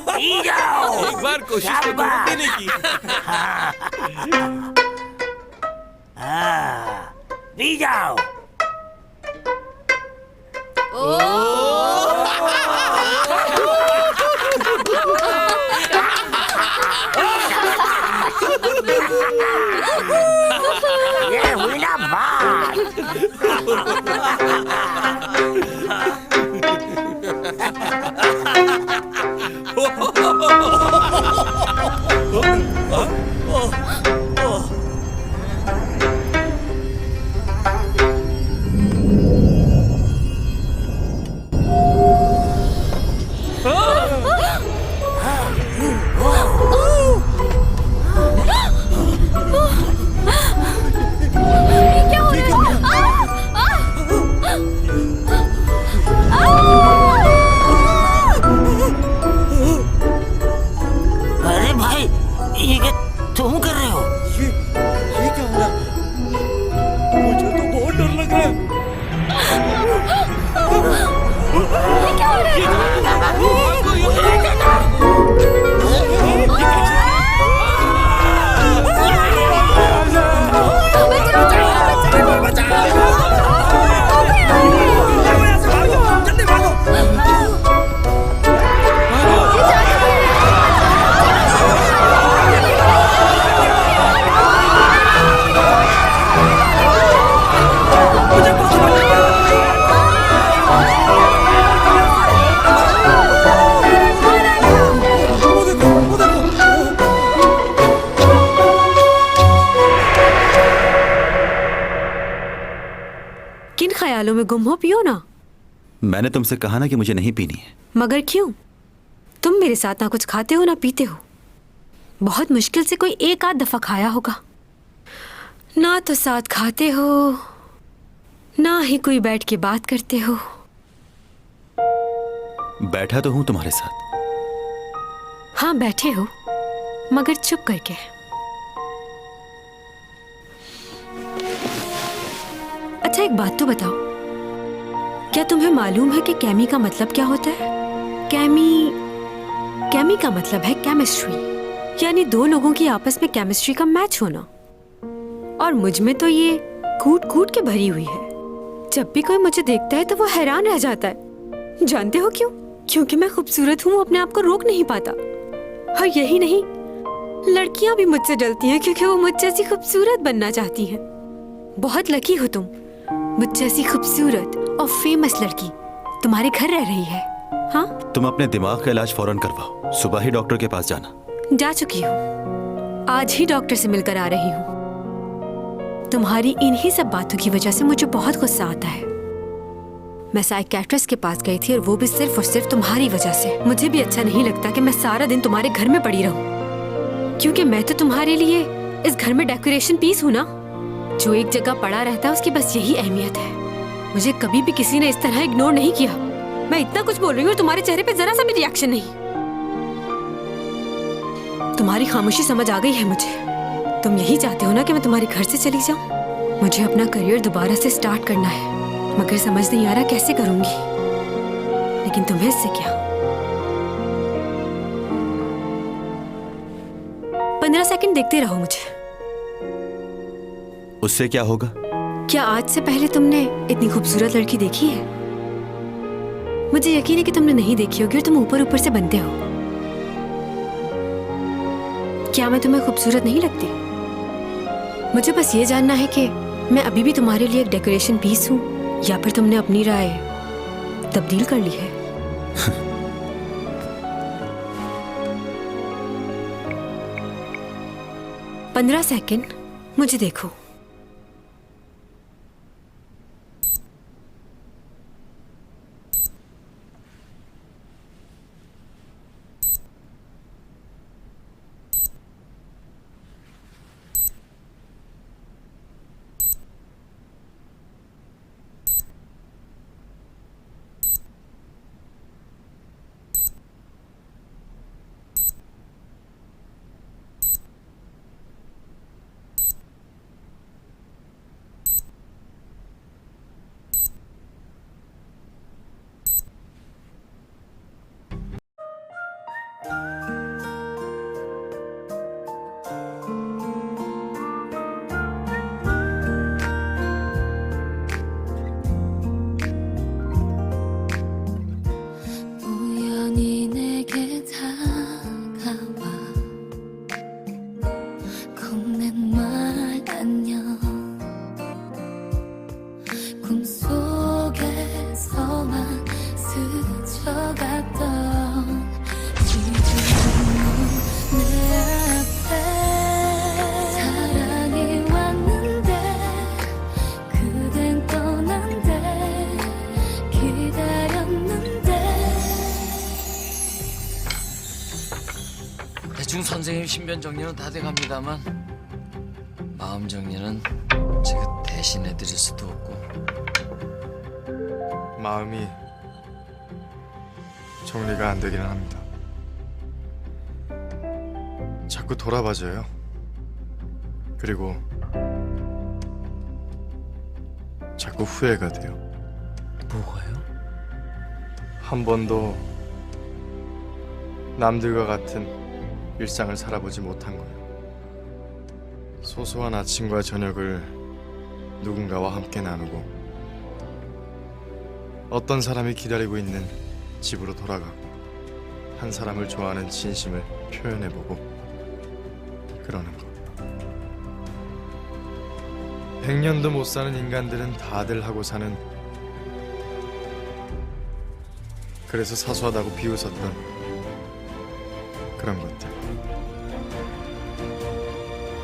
पी जाओ। एक बार कोशिश तो करो पीने की। हाँ, पी जाओ। अरे भाई, ये क्या तुम कर रहे हो? ये क्या हो रहा है? मुझे तो बहुत डर लग रहा है। किन ख्यालों में गुम हो? पियो ना। मैंने तुमसे कहा ना कि मुझे नहीं पीनी है। मगर क्यों? तुम मेरे साथ ना कुछ खाते हो ना पीते हो। बहुत मुश्किल से कोई एक आध दफा खाया होगा। ना तो साथ खाते हो, ना ही कोई बैठ के बात करते हो। बैठा तो हूं तुम्हारे साथ। हाँ बैठे हो, मगर चुप करके। अच्छा एक बात तो बताओ, क्या तुम्हें मालूम है कि कैमी का मतलब क्या होता है? कैमी का मतलब है केमिस्ट्री, यानी दो लोगों की आपस में केमिस्ट्री का मैच होना। और मुझ में तो ये कूट कूट के भरी हुई है। जब भी कोई मुझे देखता है तो वो हैरान रह जाता है। जानते हो क्यों? क्योंकि मैं खूबसूरत हूँ, अपने आप को रोक नहीं पाता। और यही नहीं, लड़कियां भी मुझसे जलती हैं क्योंकि वो मुझ जैसी खूबसूरत बनना चाहती हैं। बहुत लकी हो तुम, मुझ जैसी खूबसूरत और फेमस लड़की तुम्हारे घर रह रही है। हाँ, तुम अपने दिमाग का इलाज फौरन करवाओ। सुबह ही डॉक्टर के पास जाना। जा चुकी हूँ, आज ही डॉक्टर से मिलकर आ रही हूँ। तुम्हारी इन्हीं सब बातों की वजह से मुझे बहुत गुस्सा आता है। मैं साइकियाट्रिस्ट के पास गई थी और वो भी सिर्फ और सिर्फ तुम्हारी वजह से। मुझे भी अच्छा नहीं लगता कि मैं सारा दिन तुम्हारे घर में पड़ी रहूं, क्योंकि मैं तो तुम्हारे लिए इस घर में डेकोरेशन पीस हूं ना। जो एक जगह पड़ा रहता है उसकी बस यही अहमियत है। मुझे कभी भी किसी ने इस तरह इग्नोर नहीं किया। मैं इतना कुछ बोल रही हूँ और तुम्हारे चेहरे पे जरा सा भी रिएक्शन नहीं। तुम्हारी खामोशी समझ आ गई है मुझे। तुम यही चाहते हो ना कि मैं तुम्हारे घर से चली जाऊं? मुझे अपना करियर दोबारा से स्टार्ट करना है, मगर समझ नहीं आ रहा कैसे करूंगी। लेकिन तुम्हें इससे क्या? 15 सेकंड देखते रहो मुझे। उससे क्या होगा? क्या आज से पहले तुमने इतनी खूबसूरत लड़की देखी है? मुझे यकीन है कि तुमने नहीं देखी होगी और तुम ऊपर ऊपर से बनते हो। क्या मैं तुम्हें खूबसूरत नहीं लगती? मुझे बस ये जानना है कि मैं अभी भी तुम्हारे लिए एक डेकोरेशन पीस हूँ या फिर तुमने अपनी राय तब्दील कर ली है। 15 सेकंड, मुझे देखो। 대충 선생님 신변 정리는 다 돼갑니다만 마음 정리는 제가 대신해드릴 수도 없고. 마음이 정리가 안 되기는 합니다. 자꾸 돌아봐져요. 그리고 자꾸 후회가 돼요. 뭐가요? 한 번도 남들과 같은 일상을 살아보지 못한 거예요. 소소한 아침과 저녁을 누군가와 함께 나누고 어떤 사람이 기다리고 있는 집으로 돌아가고 한 사람을 좋아하는 진심을 표현해보고 그러는 것. 100년도 못 사는 인간들은 다들 하고 사는, 그래서 사소하다고 비웃었던 그런 것들.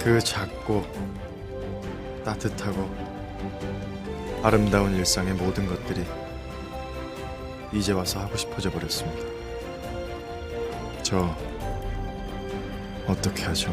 그 작고 따뜻하고 아름다운 일상의 모든 것들이 이제 와서 하고 싶어져 버렸습니다. 저 어떻게 하죠?